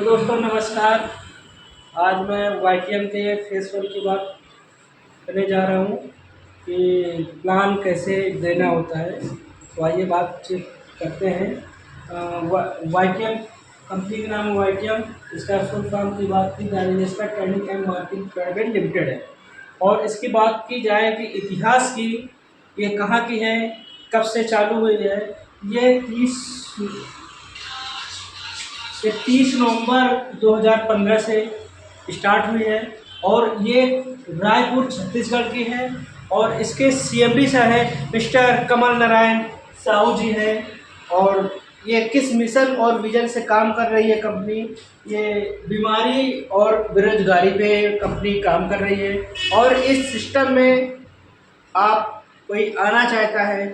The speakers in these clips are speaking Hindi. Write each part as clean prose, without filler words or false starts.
तो दोस्तों नमस्कार। आज मैं वाईटीएम के फेस वन की बात करने जा रहा हूँ कि प्लान कैसे देना होता है। तो आइए बातचीत करते हैं। वाईटीएम कंपनी का नाम है वाईटीएम। इसका फुल फॉर्म की बात की जाए जिसका trading and marketing private limited है। और इसकी बात की जाए कि इतिहास की, ये कहाँ की है, कब से चालू हुई है। ये 30 नवंबर 2015 से स्टार्ट हुई है और ये रायपुर छत्तीसगढ़ की है। और इसके सीएमडी सर है मिस्टर कमल नारायण साहू जी हैं। और ये किस मिशन और विजन से काम कर रही है कंपनी, ये बीमारी और बेरोजगारी पे कंपनी काम कर रही है। और इस सिस्टम में आप कोई आना चाहता है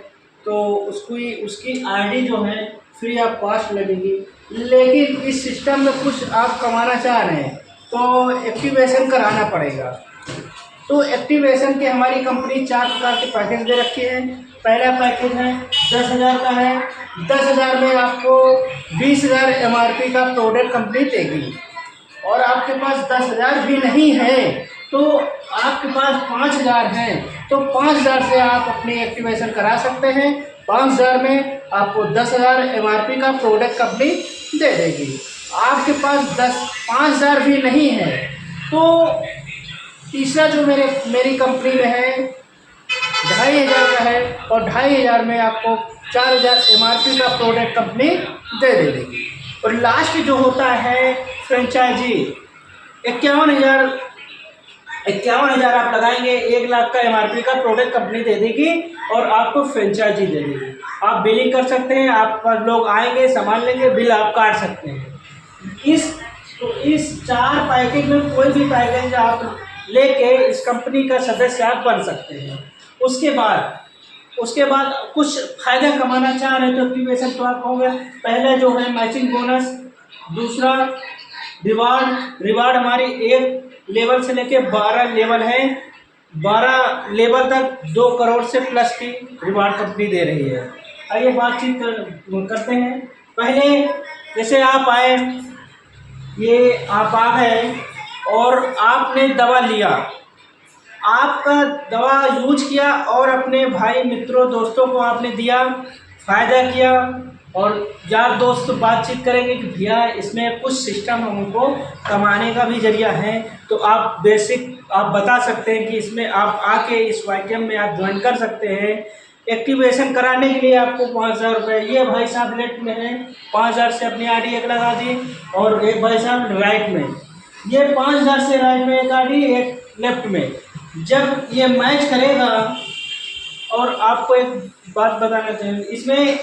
तो उसकी आईडी जो है फ्री ऑफ कॉस्ट लगेगी। लेकिन इस सिस्टम में कुछ आप कमाना चाह रहे हैं तो एक्टिवेशन कराना पड़ेगा। तो एक्टिवेशन के हमारी कंपनी 4 प्रकार के पैकेज दे रखे हैं। पहला पैकेज है 10,000 का है। 10,000 में आपको 20,000 MRP का प्रोडक्ट कंपनी देगी। और आपके पास 10,000 भी नहीं है तो आपके पास 5,000 है तो 5,000 से आप अपनी एक्टिवेशन करा सकते हैं। 5,000 में आपको 10,000 MRP का प्रोडक्ट कंपनी दे देगी। आपके पास 5,000 भी नहीं है तो तीसरा जो मेरी कंपनी में है 2,500 का है। और 2,500 में आपको 4,000 MRP का प्रोडक्ट कंपनी दे देगी। और लास्ट जो होता है फ्रेंचाइजी 51,000 आप लगाएंगे, 1 लाख का MRP का प्रोडक्ट कंपनी दे देगी और आपको फ्रेंचाइजी दे देगी। आप बिलिंग कर सकते हैं, आप पर लोग आएंगे सामान लेंगे, बिल आप काट सकते हैं। इस 4 पैकेज में कोई भी पैकेज आप लेके इस कंपनी का सदस्य आप बन सकते हैं। उसके बाद कुछ फायदा कमाना चाह रहे हैं तो एक्टिवेशन तो आप होगा। पहला जो है मैचिंग बोनस, दूसरा रिवार्ड हमारी 1 लेवल से लेके 12 लेवल है। 12 लेवल तक 2 करोड़ से प्लस की रिवार्ड कंपनी दे रही है। आइए बातचीत करते हैं। पहले जैसे आप आए, ये आप आ गए और आपने दवा लिया, आपका दवा यूज किया और अपने भाई मित्रों दोस्तों को आपने दिया, फ़ायदा किया। और यार दोस्त बातचीत करेंगे कि भैया इसमें कुछ सिस्टम हमको कमाने का भी जरिया है। तो आप बेसिक आप बता सकते हैं कि इसमें आप आके इस वाईटीएम में आप ज्वाइन कर सकते हैं। एक्टिवेशन कराने के लिए आपको 5,000 रुपये, ये भाई साहब लेफ्ट में है, 5,000 से अपनी आईडी एक लगा दी। और एक भाई साहब राइट में, ये 5,000 से राइट में एक आईडी, एक लेफ्ट में। जब ये मैच करेगा, और आपको एक बात बताना चाहिए, इसमें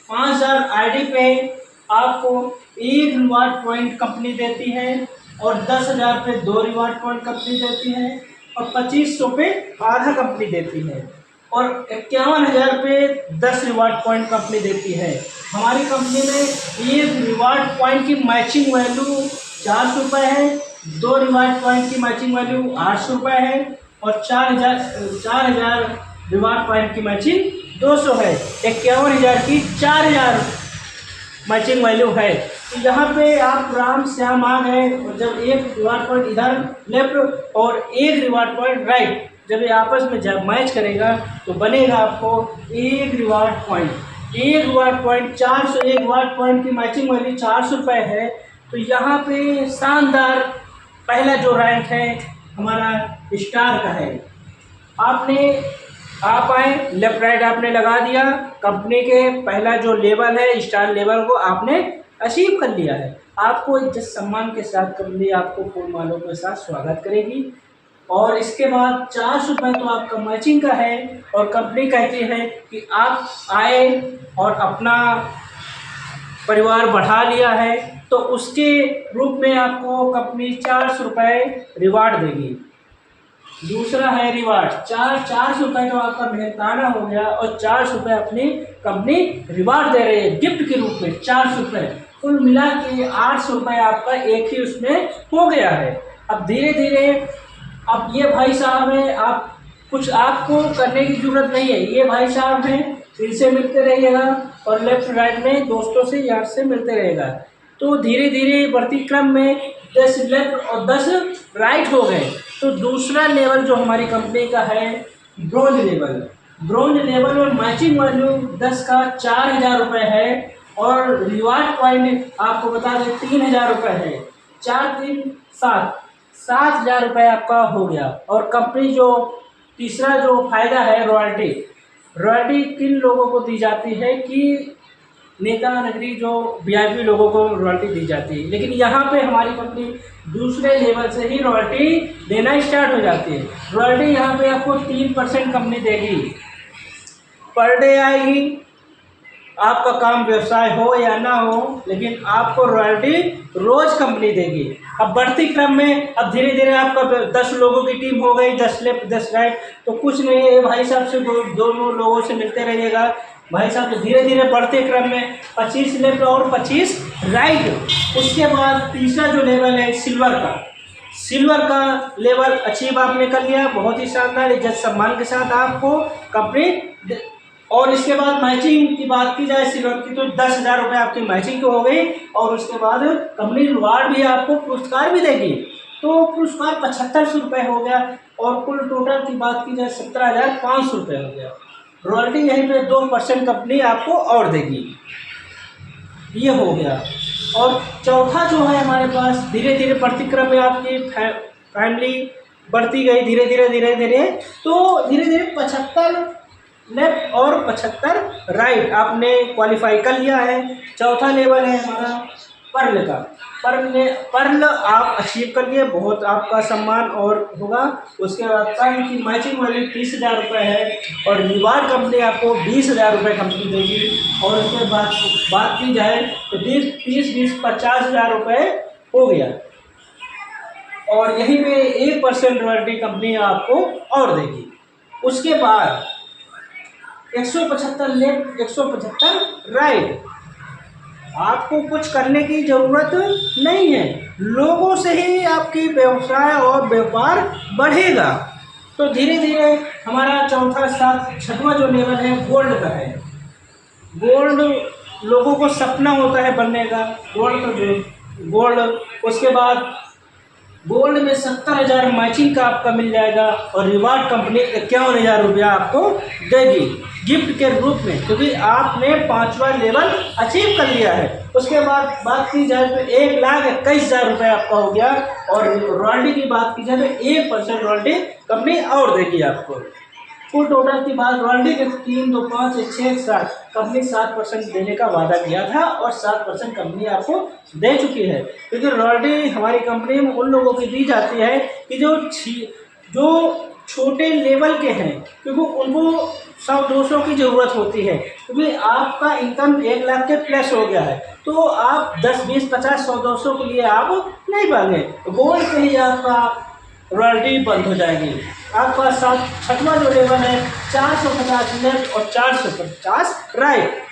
5,000 आईडी पे आपको 1 रिवार्ड पॉइंट कंपनी देती है और 10,000 पे 2 रिवार्ड पॉइंट कंपनी देती है और 2,500 पे आधा कंपनी देती है और 51,000 पे 10 रिवार्ड पॉइंट कंपनी देती है। हमारी कंपनी में 1 रिवार्ड पॉइंट की मैचिंग वैल्यू 400 रुपये है, 2 रिवार्ड पॉइंट की मैचिंग वैल्यू 800 रुपये है और 4,000 रिवार्ड पॉइंट की मैचिंग 200 है। 51,000 की 4,000 मैचिंग वैल्यू है। तो यहाँ पे आप राम श्याम आ गए और जब 1 रिवार्ड पॉइंट इधर लेफ्ट और 1 रिवार्ड पॉइंट राइट, जब ये आपस में जब मैच करेगा तो बनेगा आपको 1 reward point. 1 reward point 400, 1 reward point की मैचिंग वैल्यू 400 रुपये है। तो यहाँ पे शानदार पहला जो रैंक है हमारा स्टार का है। आप आए, लेफ्ट राइट आपने लगा दिया, कंपनी के पहला जो लेवल है स्टार लेवल को आपने अचीव कर लिया है। आपको इज्जत सम्मान के साथ कंपनी आपको फूल मालों के साथ स्वागत करेगी। और इसके बाद 400 रुपये तो आपका मैचिंग का है और कंपनी कहती है कि आप आए और अपना परिवार बढ़ा लिया है तो उसके रूप में आपको कंपनी 400 रुपये रिवार्ड देगी। दूसरा है रिवार्ड, 400 रुपये तो आपका मेहनताना हो गया और 400 रुपये अपनी कंपनी रिवार्ड दे रही है गिफ्ट के रूप में। 400 रुपये कुल मिला के 800 रुपये आपका एक ही उसमें हो गया है। अब धीरे धीरे अब ये भाई साहब हैं, आप कुछ आपको करने की ज़रूरत नहीं है। ये भाई साहब हैं, इनसे मिलते रहिएगा और लेफ्ट राइट में दोस्तों से यार से मिलते रहेगा। तो धीरे धीरे बढ़ती क्रम में 10 लेफ्ट और 10 राइट हो गए। तो दूसरा लेवल जो हमारी कंपनी का है ब्रोंज लेवल। ब्रोंज लेवल और मैचिंग वैल्यू 10 का 4,000 रुपये है और रिवार्ड पॉइंट आपको बता दें 3,000 रुपये है। 4 3 7 7,000 रुपये आपका हो गया। और कंपनी जो तीसरा जो फायदा है रॉयल्टी। रॉयल्टी किन लोगों को दी जाती है कि नेता नगरी जो वीआईपी लोगों को रॉयल्टी दी जाती है, लेकिन यहाँ पे हमारी कंपनी दूसरे लेवल से ही रॉयल्टी देना स्टार्ट हो जाती है। रॉयल्टी यहाँ पे आपको 3% कंपनी देगी, पर डे आएगी। आपका काम व्यवसाय हो या ना हो, लेकिन आपको रॉयल्टी रोज कंपनी देगी। अब बढ़ती क्रम में अब धीरे धीरे आपका 10 लोगों की टीम हो गई, 10 लेफ्ट 10 राइट, तो कुछ नहीं है भाई साहब से दोनों लोगों से मिलते रहिएगा भाई साहब। तो धीरे धीरे बढ़ते क्रम में 25 लेफ्ट और 25 राइट। उसके बाद तीसरा जो लेवल है सिल्वर का लेवल अचीव आपने कर लिया, बहुत ही शानदार इज्जत सम्मान के साथ आपको कंपनी। और इसके बाद मैचिंग की बात की जाए सिल्वर की, तो 10,000 रुपये आपकी मैचिंग की हो गई। और उसके बाद कंपनी रिवार्ड भी आपको पुरस्कार भी देगी, तो पुरस्कार 7500 रुपये हो गया। और कुल टोटल की बात की जाए 17,500 रुपये हो गया। रॉयल्टी यहीं पे 2% कंपनी आपको और देगी, ये हो गया। और चौथा जो है हमारे पास धीरे धीरे बढ़ती क्रम में आपकी फैमिली बढ़ती गई धीरे धीरे, तो धीरे धीरे 75 लेफ्ट और 75 राइट आपने क्वालिफाई कर लिया है। चौथा लेवल है हमारा पर्ल का। पर्ल आप अचीव कर लिए, बहुत आपका सम्मान और होगा। उसके बाद पर्ल की मैचिंग वैल्यू 30,000 रुपये है और रिवार्ड कंपनी आपको 20,000 रुपये कंपनी देगी। और उसके बाद बात की जाए तो 30-20 50,000 रुपये हो गया। और यहीं पे 1% रॉयल्टी कंपनी आपको और देगी। उसके बाद 175 लेफ्ट 175 राइट। आपको कुछ करने की ज़रूरत नहीं है, लोगों से ही आपकी व्यवसाय और व्यापार बढ़ेगा। तो धीरे धीरे हमारा चौथा सात छठवां जो लेवल है गोल्ड का है। गोल्ड लोगों को सपना होता है बनने का, गोल्ड। उसके बाद गोल्ड में 70,000 मैचिंग का आपका मिल जाएगा और रिवार्ड कंपनी 51,000 रुपया आपको देगी गिफ्ट के रूप में, क्योंकि आपने 5वां लेवल अचीव कर लिया है। उसके बाद बात की जाए तो 1,21,000 रुपये आपका हो गया। और रॉयल्टी की बात की जाए तो 1% रॉयल्टी कंपनी और देगी आपको। फुल टोटल की बात रॉयल्टी के 3 2 5 6 7 कंपनी 7% देने का वादा किया था और 7% कंपनी आपको दे चुकी है। क्योंकि रॉयल्टी हमारी कंपनी में उन लोगों की दी जाती है कि जो छोटे लेवल के हैं, क्योंकि उनको 100-200 की ज़रूरत होती है। क्योंकि आपका इनकम 1 लाख के प्लस हो गया है, तो आप 10 20 50 100-200 के लिए आप नहीं भागें, गोल्ड से ही आपका रॉयल्टी बंद हो जाएगी। आपका छठवां जो लेवल है 450 लेफ्ट और 450 राइट।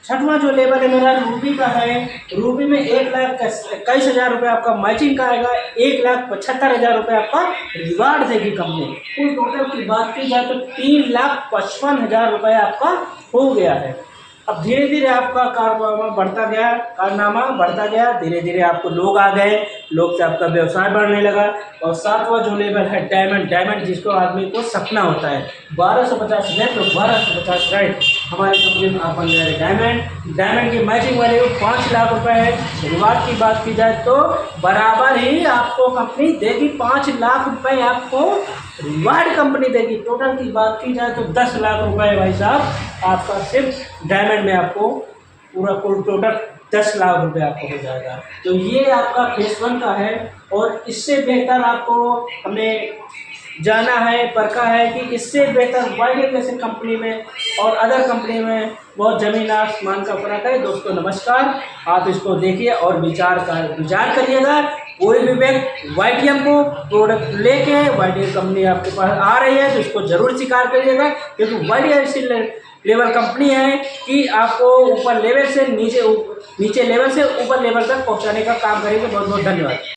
छठवां जो लेवल है मेरा रूबी का है। रूबी में 1,21,000 रुपये आपका मैचिंग का आएगा, 1,75,000 रुपये आपका रिवार्ड देगी कंपनी। कुल टोटल की बात की जाए तो 3,55,000 रुपये आपका हो गया है। अब धीरे धीरे आपका कारनामा बढ़ता गया, धीरे धीरे आपको लोग आ गए, लोग से आपका व्यवसाय बढ़ने लगा। और सातवां जो लेवल है डायमंड जिसको आदमी को सपना होता है, 1250 लेफ्ट और 1250 राइट। हमारी कंपनी में आप बन गए डायमंड की मैचिंग वैल्यू 5 लाख रुपए है। रिवार्ड की बात की जाए तो बराबर ही आपको कंपनी देगी, 5 लाख रुपए आपको रिवार्ड कंपनी देगी। टोटल की बात की जाए तो 10 लाख रुपए भाई साहब आपका सिर्फ डायमंड में आपको पूरा कुल टोटल 10 लाख रुपए आपको हो जाएगा। तो ये आपका फेस 1 का है। और इससे बेहतर आपको हमने जाना है, परखा है कि इससे बेहतर वाइड जैसे कंपनी में और अदर कंपनी में बहुत ज़मीन आसमान का फर्क है। दोस्तों नमस्कार, आप इसको देखिए और विचार करिएगा। कोई भी व्यक्ति YTM को प्रोडक्ट लेके YTM कंपनी आपके पास आ रही है तो इसको ज़रूर स्वीकार करिएगा, क्योंकि YTM ऐसी लेवल कंपनी है कि आपको ऊपर लेवल से नीचे लेवल से ऊपर लेवल तक पहुंचाने का काम करेगी। बहुत बहुत धन्यवाद।